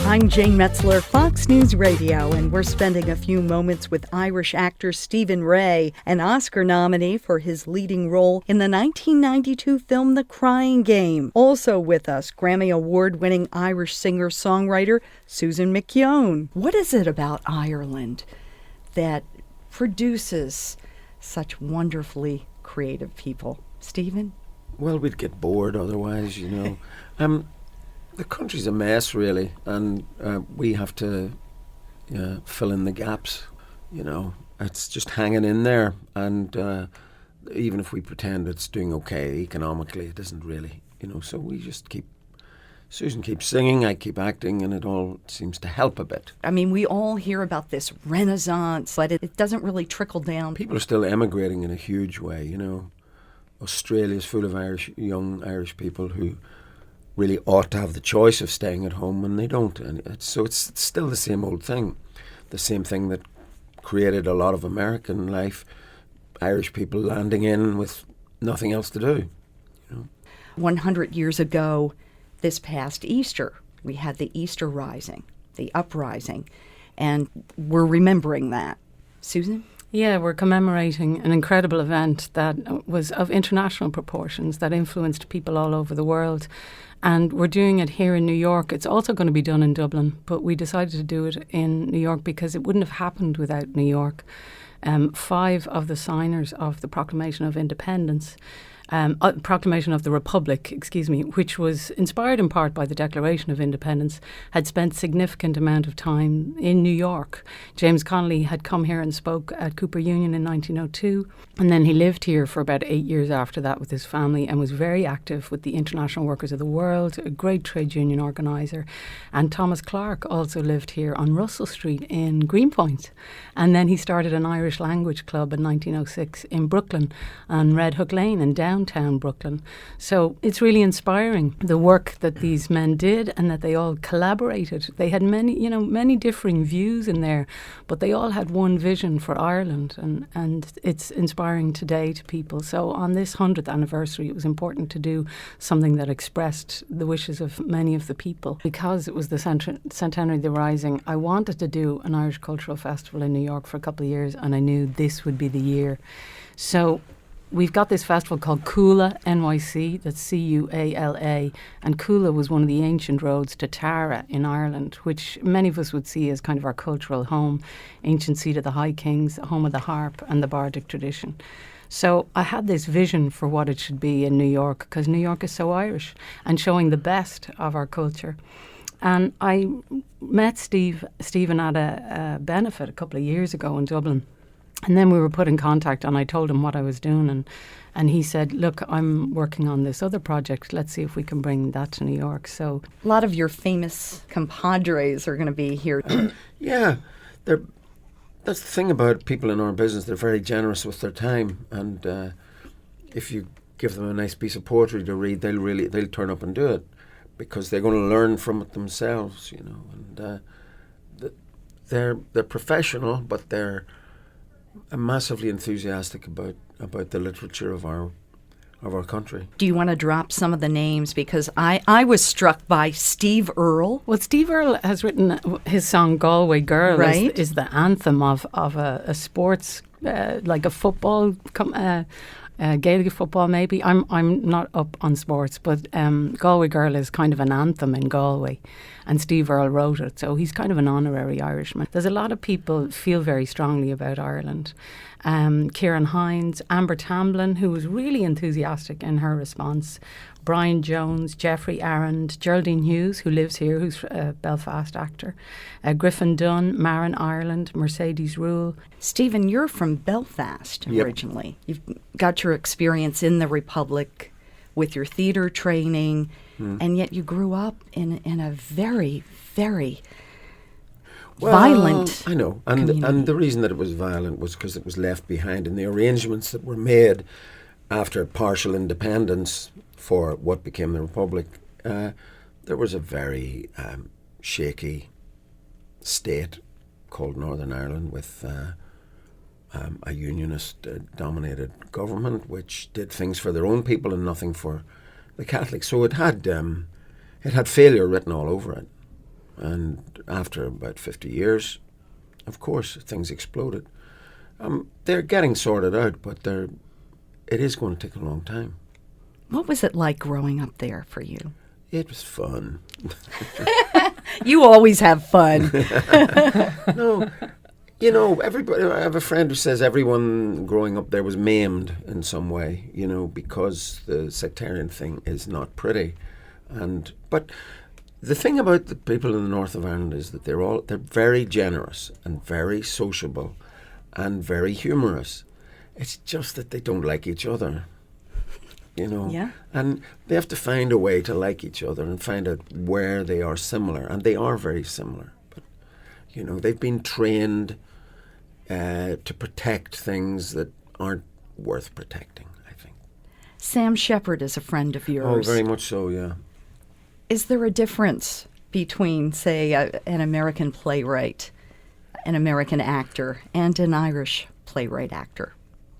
I'm Jane Metzler, Fox News Radio, and we're spending a few moments with Irish actor Stephen Rea, an Oscar nominee for his leading role in the 1992 film The Crying Game. Also with us, Grammy Award-winning Irish singer-songwriter Susan McKeown. What is it about Ireland that produces such wonderfully creative people? Stephen? Well, we'd get bored otherwise, you know. The country's a mess, really, and we have to fill in the gaps, you know. It's just hanging in there, and even if we pretend it's doing okay economically, it isn't really, you know. So we just Susan keeps singing, I keep acting, and it all seems to help a bit. I mean, we all hear about this renaissance, but it doesn't really trickle down. People are still emigrating in a huge way, you know. Australia's full of young Irish people who really ought to have the choice of staying at home, and they don't. And it's still the same old thing. The same thing that created a lot of American life. Irish people landing in with nothing else to do. You know? 100 years ago, this past Easter, we had the Easter Rising, the uprising, and we're remembering that. Susan? Yeah, we're commemorating an incredible event that was of international proportions, that influenced people all over the world. And we're doing it here in New York. It's also going to be done in Dublin, but we decided to do it in New York because it wouldn't have happened without New York. 5 of the signers of the Proclamation of Independence, Proclamation of the Republic, which was inspired in part by the Declaration of Independence, had spent significant amount of time in New York. James Connolly had come here and spoke at Cooper Union in 1902, and then he lived here for about 8 years after that with his family and was very active with the International Workers of the World, a great trade union organiser. And Thomas Clarke also lived here on Russell Street in Greenpoint. And then he started an Irish language club in 1906 in Brooklyn on Red Hook Lane in downtown Brooklyn. So it's really inspiring, the work that these men did and that they all collaborated. They had many differing views in there, but they all had one vision for Ireland, and it's inspiring today to people. So on this 100th anniversary, it was important to do something that expressed the wishes of many of the people. Because it was the centenary of the Rising, I wanted to do an Irish cultural festival in New York for a couple of years, and I knew this would be the year. So we've got this festival called CulaNYC, that's C-U-A-L-A, and Cula was one of the ancient roads to Tara in Ireland, which many of us would see as kind of our cultural home, ancient seat of the High Kings, home of the harp and the bardic tradition. So I had this vision for what it should be in New York, because New York is so Irish and showing the best of our culture. And I met Stephen at a benefit a couple of years ago in Dublin. And then we were put in contact, and I told him what I was doing, and he said, look, I'm working on this other project. Let's see if we can bring that to New York. So a lot of your famous compadres are going to be here. Yeah, that's the thing about people in our business. They're very generous with their time, and if you give them a nice piece of poetry to read, they'll turn up and do it, because they're going to learn from it themselves, you know. And they're professional, but they're massively enthusiastic about the literature of our country. Do you want to drop some of the names? Because I was struck by Steve Earle. Well, Steve Earle has written his song Galway Girl, right? is the anthem of a sports, like a football, Gaelic football maybe. I'm not up on sports, but Galway Girl is kind of an anthem in Galway, and Steve Earle wrote it, so he's kind of an honorary Irishman. There's a lot of people feel very strongly about Ireland. Kieran Hines, Amber Tamblyn, who was really enthusiastic in her response, Brian Jones, Jeffrey Arend, Geraldine Hughes, who lives here, who's a Belfast actor, Griffin Dunn, Marin Ireland, Mercedes Rule. Stephen, you're from Belfast originally. You've got your experience in the Republic with your theatre training, and yet you grew up in a very, very violent. I know, and the reason that it was violent was because it was left behind in the arrangements that were made after partial independence for what became the Republic. There was a very shaky state called Northern Ireland with a unionist-dominated government which did things for their own people and nothing for the Catholics. So it had failure written all over it. And after about 50 years, of course, things exploded. They're getting sorted out, but it is going to take a long time. What was it like growing up there for you? It was fun. You always have fun. No, everybody. I have a friend who says everyone growing up there was maimed in some way, because the sectarian thing is not pretty. But the thing about the people in the north of Ireland is that they're very generous and very sociable and very humorous. It's just that they don't like each other. Yeah. And they have to find a way to like each other and find out where they are similar, and they are very similar. But they've been trained to protect things that aren't worth protecting, I think. Sam Shepard is a friend of yours. Oh, very much so, yeah. Is there a difference between, say, an American playwright, an American actor, and an Irish playwright actor?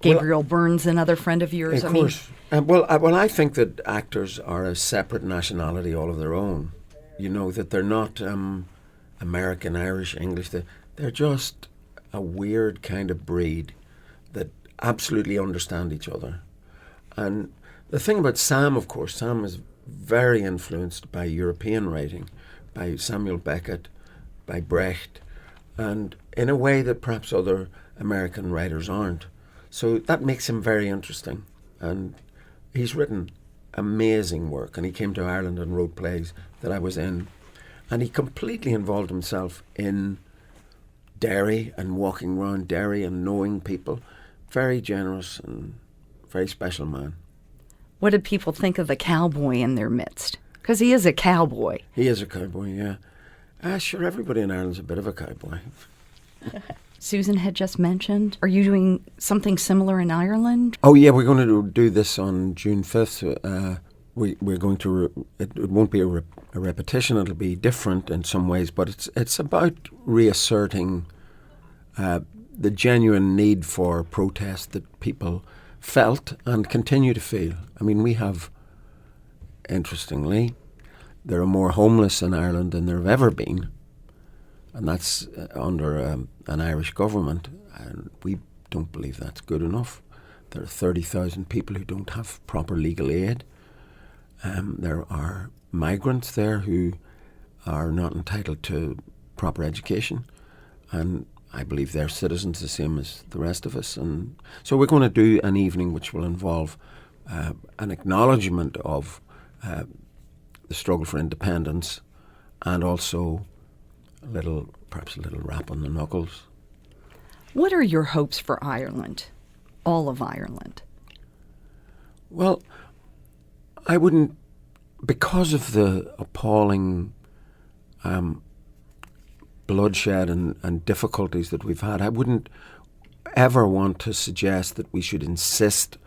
Gabriel Byrne's another friend of yours. Of course. I think that actors are a separate nationality all of their own. That they're not American, Irish, English. They're just a weird kind of breed that absolutely understand each other. And the thing about Sam, of course, Sam is very influenced by European writing, by Samuel Beckett, by Brecht, and in a way that perhaps other American writers aren't. So that makes him very interesting. And he's written amazing work, and he came to Ireland and wrote plays that I was in. And he completely involved himself in Derry and walking around Derry and knowing people. Very generous and very special man. What did people think of the cowboy in their midst? Because he is a cowboy. He is a cowboy, yeah. Sure, everybody in Ireland's a bit of a cowboy. Susan had just mentioned. Are you doing something similar in Ireland? Oh, yeah, we're going to do this on June 5th. We're going to... It won't be a repetition. It'll be different in some ways, but it's about reasserting the genuine need for protest that people felt and continue to feel. I mean, we have, interestingly, there are more homeless in Ireland than there have ever been. And that's under an Irish government, and we don't believe that's good enough. There are 30,000 people who don't have proper legal aid. There are migrants there who are not entitled to proper education, and I believe they're citizens the same as the rest of us. And so we're going to do an evening which will involve an acknowledgement of the struggle for independence, and also perhaps a little rap on the knuckles. What are your hopes for Ireland, all of Ireland? Well, I wouldn't, because of the appalling bloodshed and difficulties that we've had, I wouldn't ever want to suggest that we should insist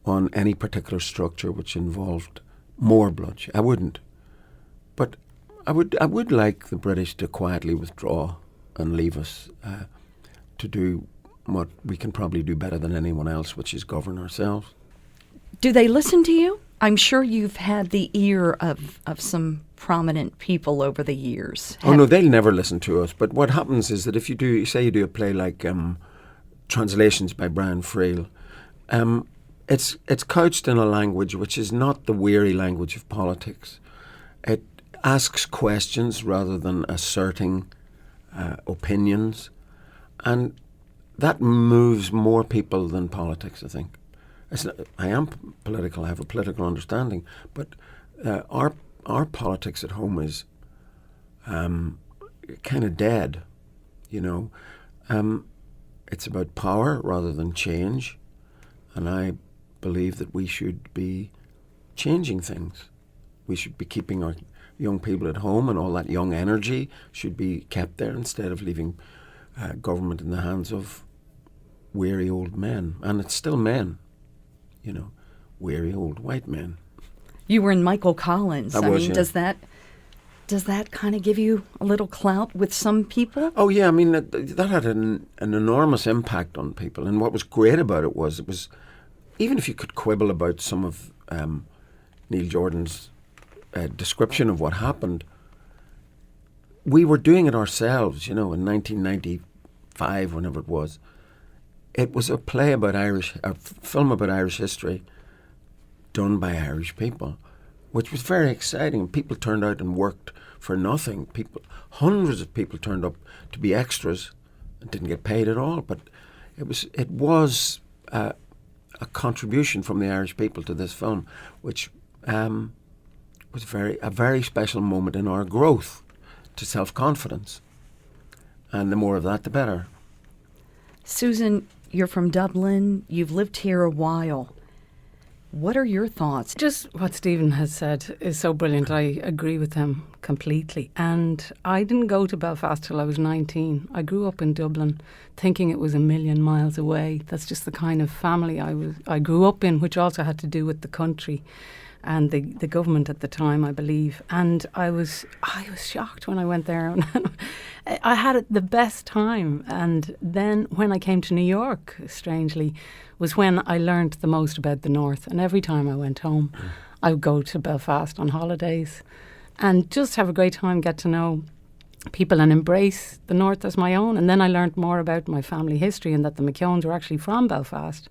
on any particular structure which involved more bloodshed. I wouldn't. But I would like the British to quietly withdraw and leave us to do what we can probably do better than anyone else, which is govern ourselves. Do they listen to you? I'm sure you've had the ear of some prominent people over the years. Oh, no, they'll never listen to us. But what happens is that if you do a play like Translations by Brian Friel, it's couched in a language which is not the weary language of politics. It asks questions rather than asserting opinions, and that moves more people than politics, I think. I am political, I have a political understanding, but our politics at home is kind of dead, It's about power rather than change, and I believe that we should be changing things. We should be keeping our young people at home, and all that young energy should be kept there instead of leaving government in the hands of weary old men. And it's still men, weary old white men. You were in Michael Collins. I was, mean, yeah. Does that kind of give you a little clout with some people? Oh, yeah. I mean, that had an enormous impact on people. And what was great about it was, even if you could quibble about some of Neil Jordan's description of what happened, we were doing it ourselves, in 1995, whenever it was. It was a play about a film about Irish history done by Irish people, which was very exciting. People turned out and worked for nothing. Hundreds of people turned up to be extras and didn't get paid at all. But it was a contribution from the Irish people to this film, which was a very special moment in our growth to self-confidence. And the more of that, the better. Susan, you're from Dublin. You've lived here a while. What are your thoughts? Just what Stephen has said is so brilliant. I agree with him completely. And I didn't go to Belfast till I was 19. I grew up in Dublin thinking it was a million miles away. That's just the kind of family I grew up in, which also had to do with the country and the government at the time, I believe. And I was shocked when I went there. I had the best time. And then when I came to New York, strangely, was when I learned the most about the North. And every time I went home, I would go to Belfast on holidays and just have a great time, get to know people and embrace the North as my own. And then I learned more about my family history and that the McKeowns were actually from Belfast.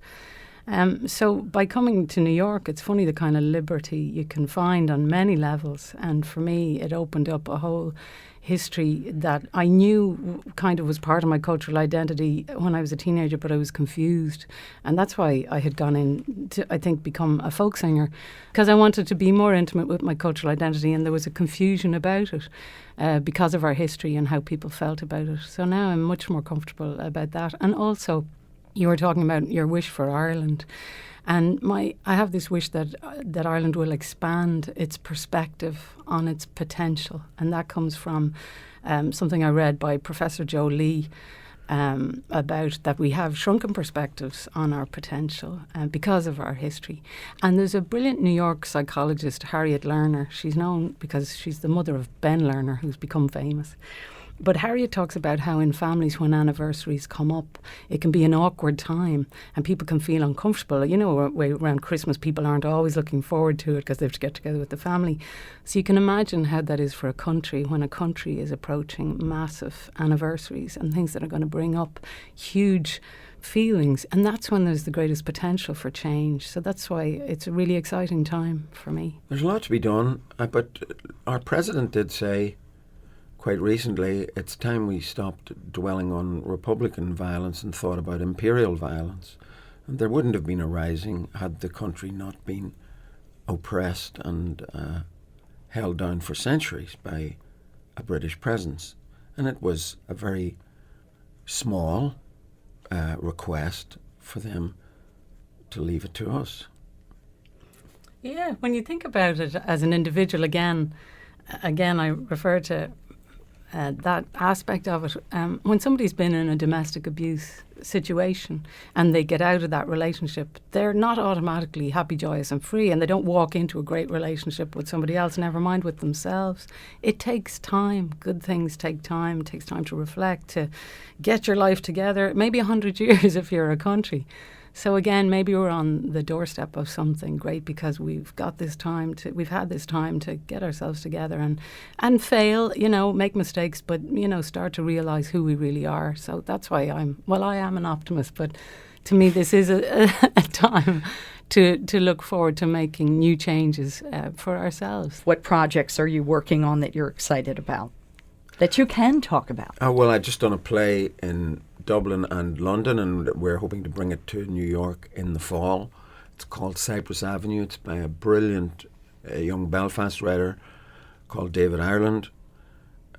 So by coming to New York, it's funny the kind of liberty you can find on many levels. And for me, it opened up a whole history that I knew kind of was part of my cultural identity when I was a teenager, but I was confused. And that's why I had gone in to, I think, become a folk singer, because I wanted to be more intimate with my cultural identity, and there was a confusion about it because of our history and how people felt about it. So now I'm much more comfortable about that. And also, you were talking about your wish for Ireland. And I have this wish that Ireland will expand its perspective on its potential. And that comes from something I read by Professor Joe Lee about that we have shrunken perspectives on our potential because of our history. And there's a brilliant New York psychologist, Harriet Lerner. She's known because she's the mother of Ben Lerner, who's become famous. But Harriet talks about how in families when anniversaries come up, it can be an awkward time and people can feel uncomfortable. Around Christmas, people aren't always looking forward to it because they have to get together with the family. So you can imagine how that is for a country when a country is approaching massive anniversaries and things that are going to bring up huge feelings. And that's when there's the greatest potential for change. So that's why it's a really exciting time for me. There's a lot to be done, but our president did say quite recently, it's time we stopped dwelling on Republican violence and thought about imperial violence. And there wouldn't have been a rising had the country not been oppressed and held down for centuries by a British presence. And it was a very small request for them to leave it to us. Yeah, when you think about it as an individual, again, I refer to that aspect of it. When somebody's been in a domestic abuse situation and they get out of that relationship, they're not automatically happy, joyous and free, and they don't walk into a great relationship with somebody else, never mind with themselves. It takes time. Good things take time. It takes time to reflect, to get your life together, maybe 100 years if you're a country. So again, maybe we're on the doorstep of something great because we've had this time to get ourselves together and fail, make mistakes, but, start to realise who we really are. So that's why I am an optimist, but to me this is a time to look forward to making new changes for ourselves. What projects are you working on that you're excited about, that you can talk about? Well, I've just done a play in Dublin and London, and we're hoping to bring it to New York in the fall. It's called Cypress Avenue. It's by a brilliant young Belfast writer called David Ireland,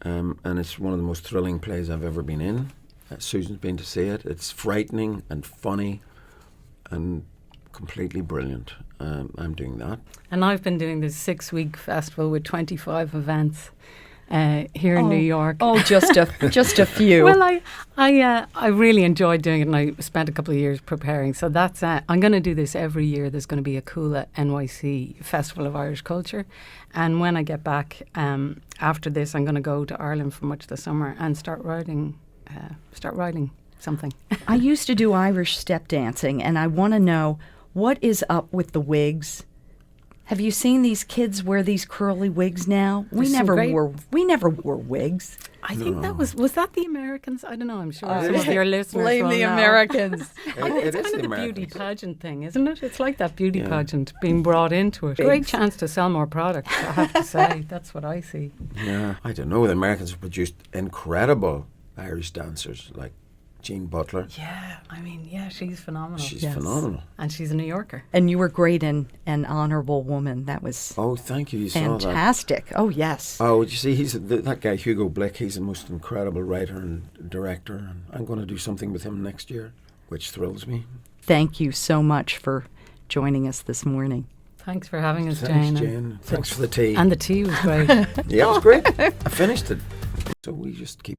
and it's one of the most thrilling plays I've ever been in. Susan's been to see it. It's frightening and funny and completely brilliant. I'm doing that. And I've been doing this 6-week festival with 25 events here in New York. Just a few. Well, I really enjoyed doing it, and I spent a couple of years preparing. So that's I'm going to do this every year. There's going to be a CulaNYC Festival of Irish Culture, and when I get back after this, I'm going to go to Ireland for much of the summer and start writing something. I used to do Irish step dancing, and I want to know what is up with the wigs Have you seen these kids wear these curly wigs now? We There's some never great- wore wigs. I think that was that the Americans? I don't know. I'm sure It some is of your listeners Blame will the know. Americans. It's It kind is of the the beauty Americans. pageant thing, isn't it? It's like that beauty Yeah. pageant being brought into it. Great chance to sell more product, I have to say. That's what I see. Yeah, I don't know. The Americans have produced incredible Irish dancers like Jane Butler. Yeah, I mean, yeah, she's phenomenal. She's Yes. phenomenal. And she's a New Yorker. And you were great in An Honorable Woman. That was Oh, thank you. You saw that. fantastic. Oh, yes. Oh, you see, that guy Hugo Blick. He's the most incredible writer and director, and I'm going to do something with him next year, which thrills me. Thank you so much for joining us this morning. Thanks for having us, Thanks, Jane. Jane. Thanks for the tea. And the tea was great. Yeah, it was great. I finished it. So we just keep